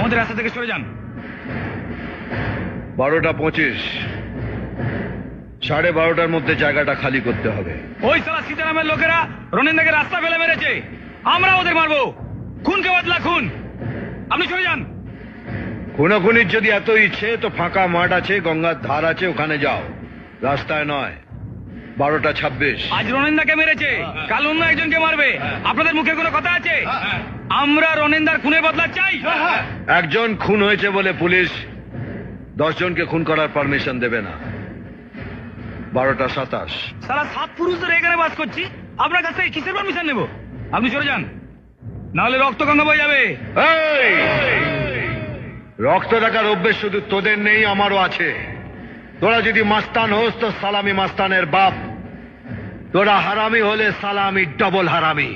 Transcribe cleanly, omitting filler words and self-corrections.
আমাদের রাস্তা থেকে সরে যান। 12:25, 12:30টার মধ্যে জায়গাটা খালি করতে হবে। ওই সালা সীতারামের লোকেরা রনিন্দাকে রাস্তা ফেলে মেরেছে, আমরা ওদের মারবো। খুনকে বদলা খুন, আপনি সরে যান। খুনোখুনির যদি এত ইচ্ছে তো ফাঁকা মাঠ আছে, গঙ্গার ধার আছে, ওখানে যাও, রাস্তায় নয়। 12:26। আজ রনিন্দাকে মেরেছে, কাল অন্য একজনকে মারবে। আপনাদের মুখে কোনো কথা আছে? আমরা রনিন্দার খুনের বদলা চাই। একজন খুন হয়েছে বলে পুলিশ 10 জনকে খুন করার পারমিশন দেবে না। 12:27। সারা 7 পুরুষ ধরে এখানে বাস করছি, আপনার কাছ থেকে কিসের পারমিশন নেব? আপনি সরে যান, নাহলে রক্ত গঙ্গা বয়ে যাবে। এই! রক্ত দেখার অভ্যেস শুধু তোদের নেই, আমারও আছে। তোরা যদি মাস্তান হোস তো সালামি মাস্তানের বাপ, তোরা হারামি হলে সালামি ডবল হারামি।